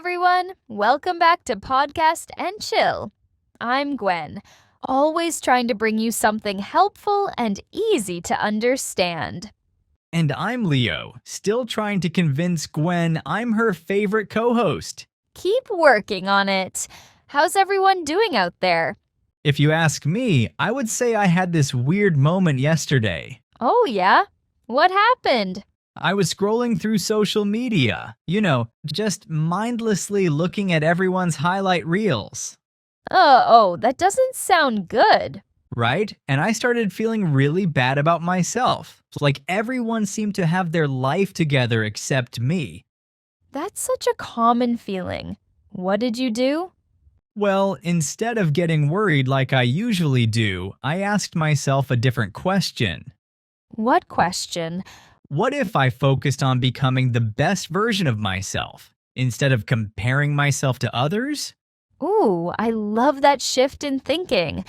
everyone. Welcome back to Podcast and Chill. I'm Gwen, always trying to bring you something helpful and easy to understand. And I'm Leo, still trying to convince Gwen I'm her favorite co-host. Keep working on it. How's everyone doing out there? If you ask me, I would say I had this weird moment yesterday. Oh, yeah? What happened? I was scrolling through social media, just mindlessly looking at everyone's highlight reels. That doesn't sound good. Right? And I started feeling really bad about myself. Like everyone seemed to have their life together except me. That's such a common feeling. What did you do? Well, instead of getting worried like I usually do, I asked myself a different question. What question? What if I focused on becoming the best version of myself, instead of comparing myself to others? Ooh, I love that shift in thinking.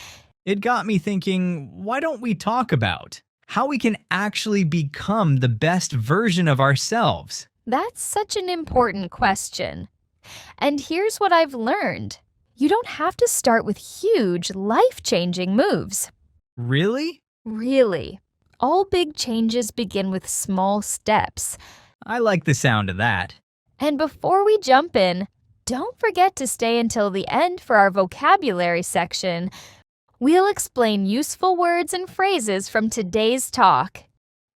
It got me thinking, why don't we talk about how we can actually become the best version of ourselves? That's such an important question. And here's what I've learned. You don't have to start with huge, life-changing moves. Really? Really. All big changes begin with small steps. I like the sound of that. And before we jump in, don't forget to stay until the end for our vocabulary section. We'll explain useful words and phrases from today's talk.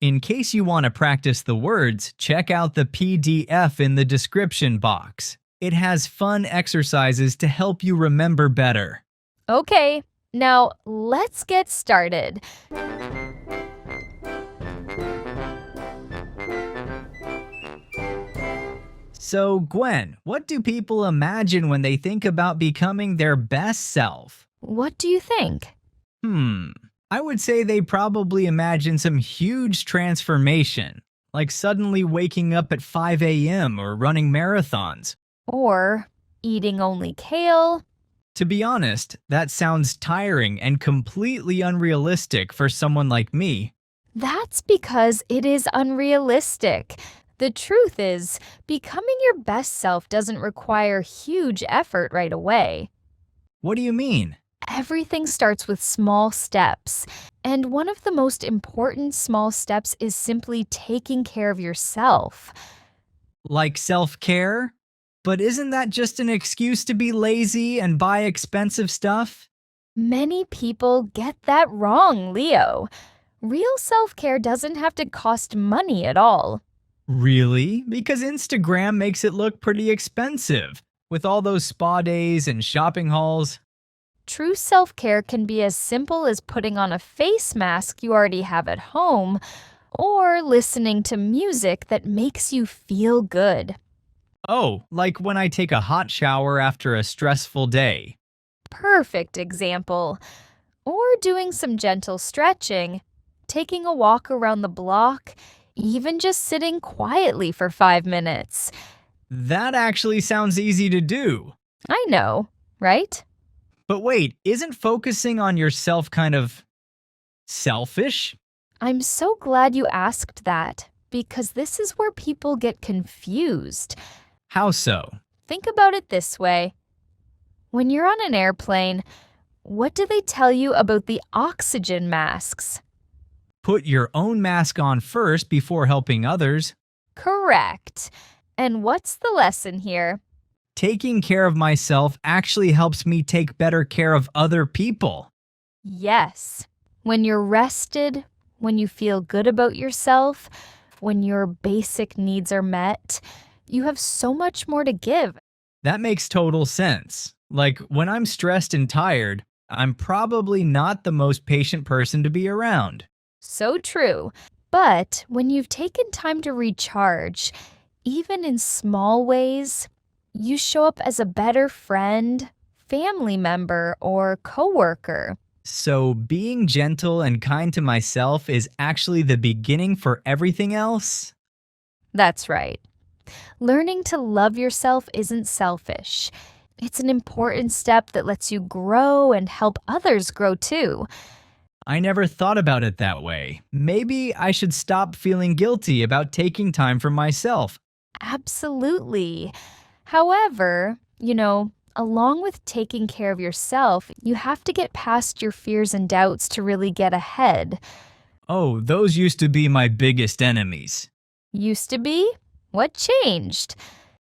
In case you want to practice the words, check out the PDF in the description box. It has fun exercises to help you remember better. Okay, now let's get started. So, Gwen, what do people imagine when they think about becoming their best self? What do you think? I would say they probably imagine some huge transformation, like suddenly waking up at 5 a.m. or running marathons. Or eating only kale. To be honest, that sounds tiring and completely unrealistic for someone like me. That's because it is unrealistic. The truth is, becoming your best self doesn't require huge effort right away. What do you mean? Everything starts with small steps. And one of the most important small steps is simply taking care of yourself. Like self-care? But isn't that just an excuse to be lazy and buy expensive stuff? Many people get that wrong, Leo. Real self-care doesn't have to cost money at all. Really? Because Instagram makes it look pretty expensive, with all those spa days and shopping hauls. True self-care can be as simple as putting on a face mask you already have at home, or listening to music that makes you feel good. Oh, like when I take a hot shower after a stressful day. Perfect example. Or doing some gentle stretching, taking a walk around the block, even just sitting quietly for 5 minutes. That actually sounds easy to do. I know, right? But wait, isn't focusing on yourself kind of selfish? I'm so glad you asked that, because this is where people get confused. How so? Think about it this way. When you're on an airplane, what do they tell you about the oxygen masks? Put your own mask on first before helping others. Correct. And what's the lesson here? Taking care of myself actually helps me take better care of other people. Yes. When you're rested, when you feel good about yourself, when your basic needs are met, you have so much more to give. That makes total sense. Like when I'm stressed and tired, I'm probably not the most patient person to be around. So true. But when you've taken time to recharge, even in small ways, you show up as a better friend, family member, or coworker. So being gentle and kind to myself is actually the beginning for everything else? That's right. Learning to love yourself isn't selfish. It's an important step that lets you grow and help others grow too. I never thought about it that way. Maybe I should stop feeling guilty about taking time for myself. Absolutely. However, along with taking care of yourself, you have to get past your fears and doubts to really get ahead. Oh, those used to be my biggest enemies. Used to be? What changed?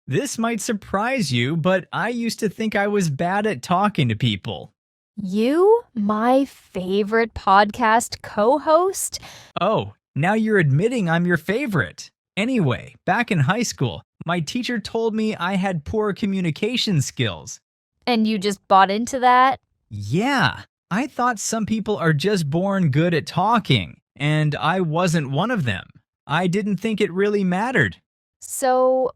This might surprise you, but I used to think I was bad at talking to people. You, my favorite podcast co-host? Oh, now you're admitting I'm your favorite. Anyway, back in high school, my teacher told me I had poor communication skills. And you just bought into that? Yeah, I thought some people are just born good at talking, and I wasn't one of them. I didn't think it really mattered. So,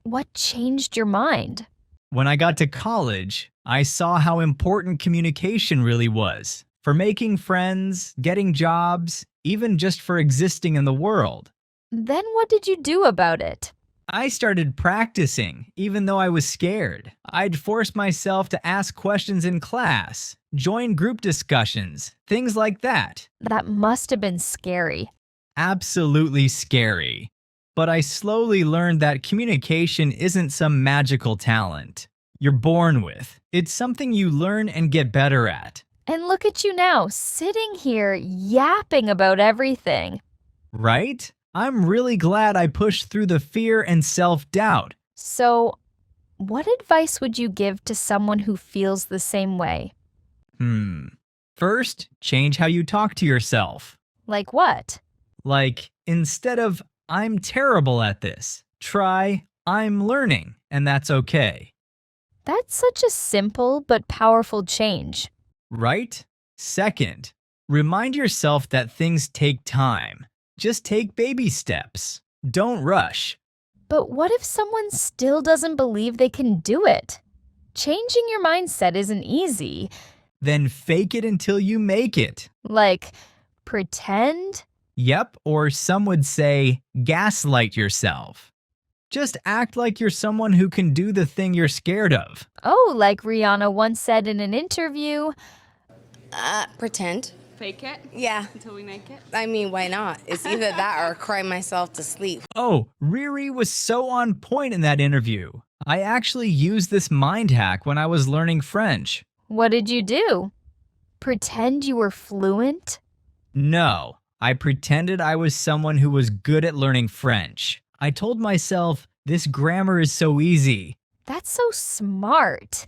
what changed your mind? When I got to college, I saw how important communication really was for making friends, getting jobs, even just for existing in the world. Then what did you do about it? I started practicing, even though I was scared. I'd force myself to ask questions in class, join group discussions, things like that. That must have been scary. Absolutely scary. But I slowly learned that communication isn't some magical talent you're born with. It's something you learn and get better at. And look at you now, sitting here yapping about everything. Right? I'm really glad I pushed through the fear and self-doubt. So, what advice would you give to someone who feels the same way? First, change how you talk to yourself. Like what? Like, instead of, I'm terrible at this, try, I'm learning, and that's okay. That's such a simple but powerful change. Right? Second, remind yourself that things take time. Just take baby steps. Don't rush. But what if someone still doesn't believe they can do it? Changing your mindset isn't easy. Then fake it until you make it. Like, pretend? Yep, or some would say, gaslight yourself. Just act like you're someone who can do the thing you're scared of. Oh, like Rihanna once said in an interview. Pretend. Fake it? Yeah. Until we make it? I mean, why not? It's either that or cry myself to sleep. Oh, Riri was so on point in that interview. I actually used this mind hack when I was learning French. What did you do? Pretend you were fluent? No, I pretended I was someone who was good at learning French. I told myself, this grammar is so easy. That's so smart.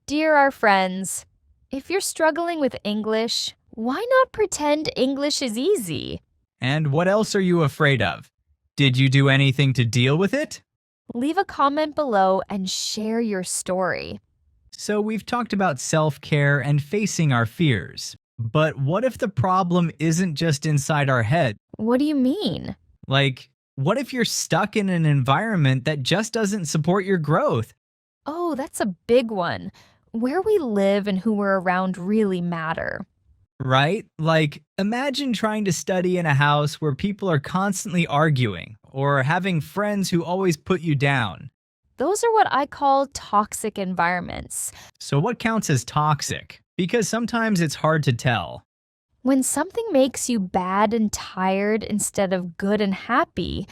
Dear our friends, if you're struggling with English, why not pretend English is easy? And what else are you afraid of? Did you do anything to deal with it? Leave a comment below and share your story. So we've talked about self-care and facing our fears. But what if the problem isn't just inside our head? What do you mean? Like, what if you're stuck in an environment that just doesn't support your growth? Oh, that's a big one. Where we live and who we're around really matter. Right? Like, imagine trying to study in a house where people are constantly arguing or having friends who always put you down. Those are what I call toxic environments. So what counts as toxic? Because sometimes it's hard to tell. When something makes you bad and tired instead of good and happy,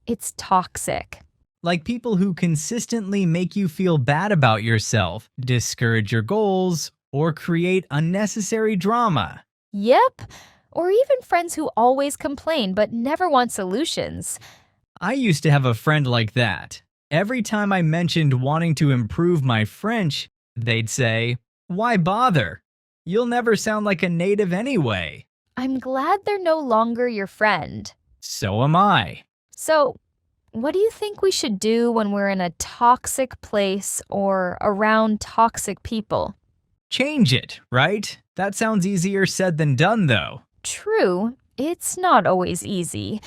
it's toxic. Like people who consistently make you feel bad about yourself, discourage your goals, or create unnecessary drama. Yep. Or even friends who always complain but never want solutions. I used to have a friend like that. Every time I mentioned wanting to improve my French, they'd say, "Why bother? You'll never sound like a native anyway." I'm glad they're no longer your friend. So am I. So, what do you think we should do when we're in a toxic place or around toxic people? Change it, right? That sounds easier said than done, though. True, it's not always easy,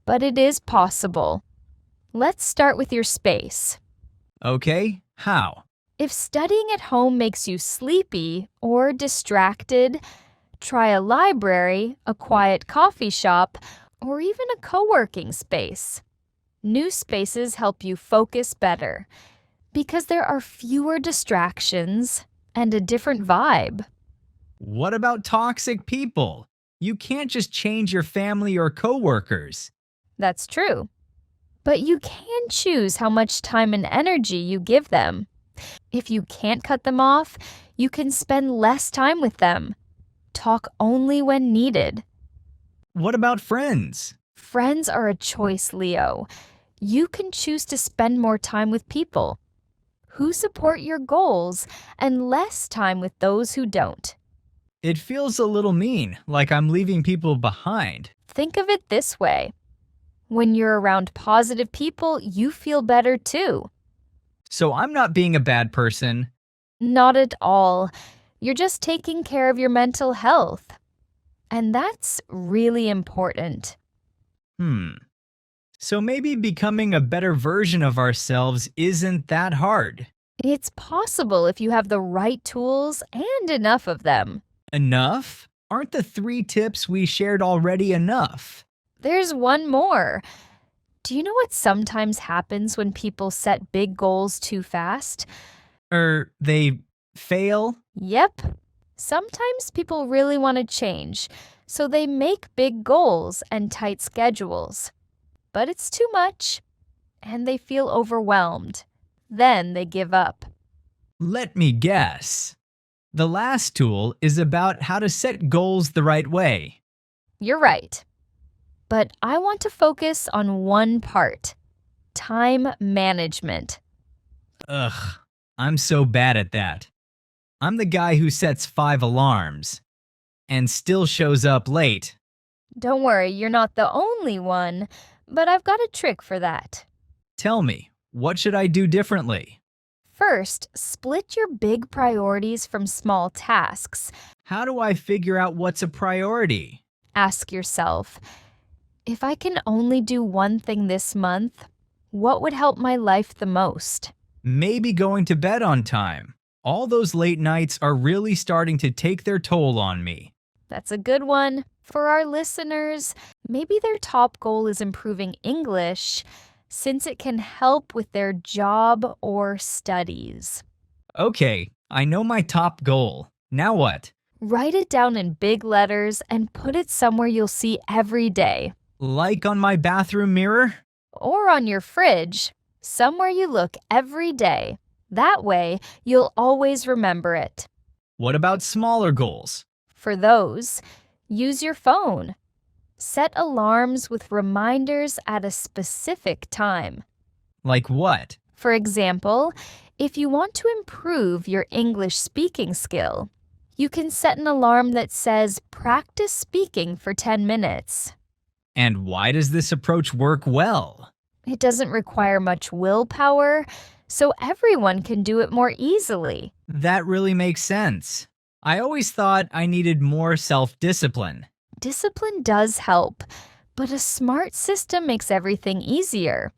but it is possible. Let's start with your space. Okay, how? If studying at home makes you sleepy or distracted, try a library, a quiet coffee shop, or even a co-working space. New spaces help you focus better because there are fewer distractions and a different vibe. What about toxic people? You can't just change your family or coworkers. That's true. but you can choose how much time and energy you give them. If you can't cut them off, you can spend less time with them. Talk only when needed. What about friends? Friends are a choice, Leo. You can choose to spend more time with people who support your goals and less time with those who don't. It feels a little mean, like I'm leaving people behind. Think of it this way. When you're around positive people, you feel better too. So I'm not being a bad person. Not at all. You're just taking care of your mental health. And that's really important. So maybe becoming a better version of ourselves isn't that hard. It's possible if you have the right tools and enough of them. Enough? Aren't the 3 tips we shared already enough? There's one more. Do you know what sometimes happens when people set big goals too fast? They fail? Yep. Sometimes people really want to change, so they make big goals and tight schedules. But it's too much, and they feel overwhelmed. Then they give up. Let me guess. The last tool is about how to set goals the right way. You're right. But I want to focus on one part: time management. Ugh, I'm so bad at that. I'm the guy who sets 5 alarms and still shows up late. Don't worry, you're not the only one, but I've got a trick for that. Tell me, what should I do differently? First, split your big priorities from small tasks. How do I figure out what's a priority? Ask yourself, if I can only do one thing this month, what would help my life the most? Maybe going to bed on time. All those late nights are really starting to take their toll on me. That's a good one. For our listeners, maybe their top goal is improving English, since it can help with their job or studies. Okay, I know my top goal. Now what? Write it down in big letters and put it somewhere you'll see every day. Like on my bathroom mirror? Or on your fridge, somewhere you look every day. That way, you'll always remember it. What about smaller goals? For those, use your phone. Set alarms with reminders at a specific time. Like what? For example, if you want to improve your English speaking skill, you can set an alarm that says practice speaking for 10 minutes. And why does this approach work well? It doesn't require much willpower, so everyone can do it more easily. That really makes sense. I always thought I needed more self-discipline. Discipline does help, but a smart system makes everything easier.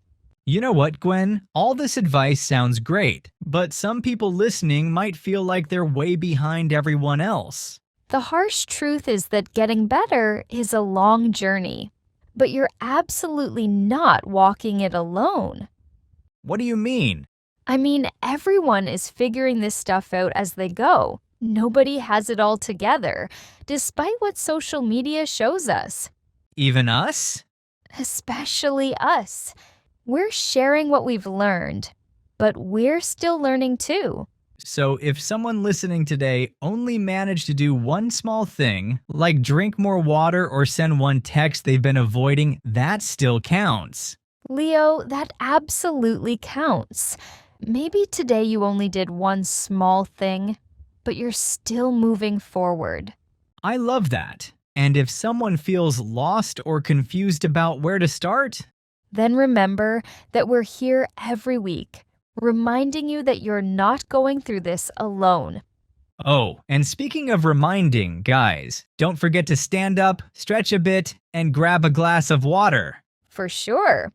You know what, Gwen? All this advice sounds great, but some people listening might feel like they're way behind everyone else. The harsh truth is that getting better is a long journey, but you're absolutely not walking it alone. What do you mean? I mean, everyone is figuring this stuff out as they go. Nobody has it all together, despite what social media shows us. Even us? Especially us. We're sharing what we've learned, but we're still learning too. So if someone listening today only managed to do one small thing, like drink more water or send one text they've been avoiding, that still counts. Leo, that absolutely counts. Maybe today you only did one small thing, but you're still moving forward. I love that. And if someone feels lost or confused about where to start, Then remember that we're here every week, reminding you that you're not going through this alone. oh, and speaking of reminding, guys, don't forget to stand up, stretch a bit, and grab a glass of water. For sure.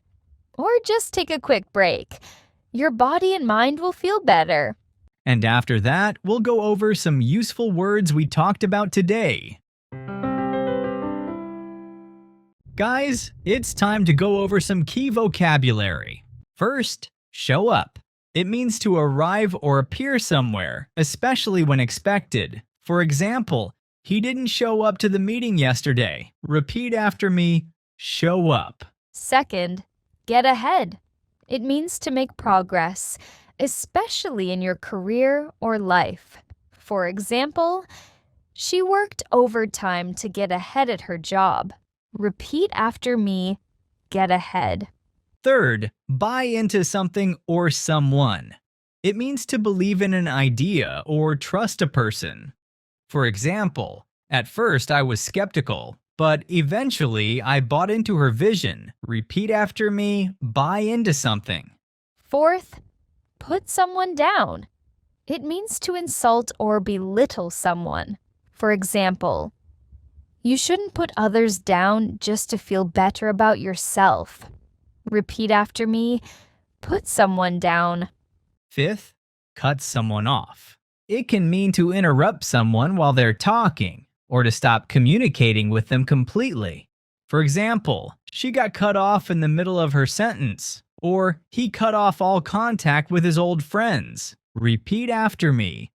Or just take a quick break. Your body and mind will feel better. And after that, we'll go over some useful words we talked about today. Guys, it's time to go over some key vocabulary. First, show up. It means to arrive or appear somewhere, especially when expected. For example, he didn't show up to the meeting yesterday. Repeat after me, show up. Second, Get ahead. It means to make progress, especially in your career or life. For example, she worked overtime to get ahead at her job. Repeat after me, get ahead. Third, buy into something or someone. It means to believe in an idea or trust a person. For example, at first I was skeptical, but eventually I bought into her vision. Repeat after me, buy into something. Fourth, put someone down. It means to insult or belittle someone. For example, you shouldn't put others down just to feel better about yourself. Repeat after me, put someone down. Fifth, cut someone off. It can mean to interrupt someone while they're talking, or to stop communicating with them completely. For example, she got cut off in the middle of her sentence, or he cut off all contact with his old friends. Repeat after me.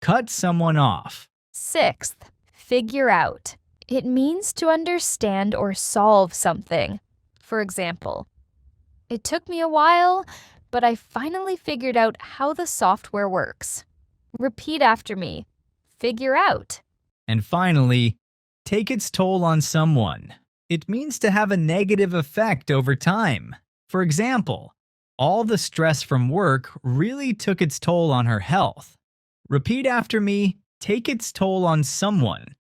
Cut someone off. Sixth, figure out. It means to understand or solve something. For example, it took me a while, but I finally figured out how the software works. Repeat after me. Figure out. And finally, take its toll on someone. It means to have a negative effect over time. For example, all the stress from work really took its toll on her health. Repeat after me, take its toll on someone.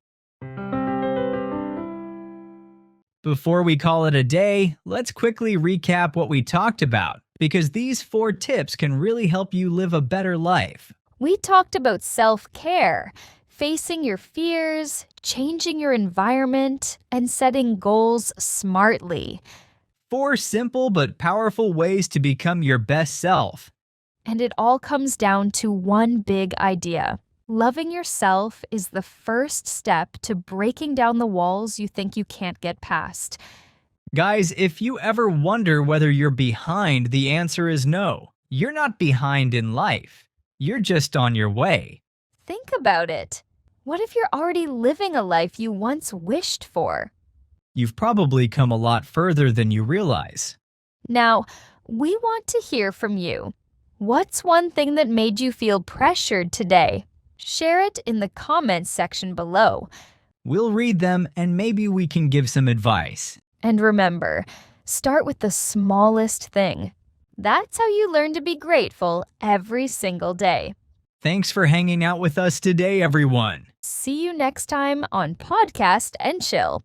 Before we call it a day, let's quickly recap what we talked about, because these 4 tips can really help you live a better life. We talked about self-care, facing your fears, changing your environment, and setting goals smartly. 4 simple but powerful ways to become your best self. And it all comes down to one big idea. Loving yourself is the first step to breaking down the walls you think you can't get past. Guys, if you ever wonder whether you're behind, the answer is no. You're not behind in life. You're just on your way. Think about it. What if you're already living a life you once wished for? You've probably come a lot further than you realize. Now, we want to hear from you. What's one thing that made you feel pressured today? Share it in the comments section below. We'll read them and maybe we can give some advice. And remember, start with the smallest thing. That's how you learn to be grateful every single day. Thanks for hanging out with us today, everyone. See you next time on Podcast and Chill.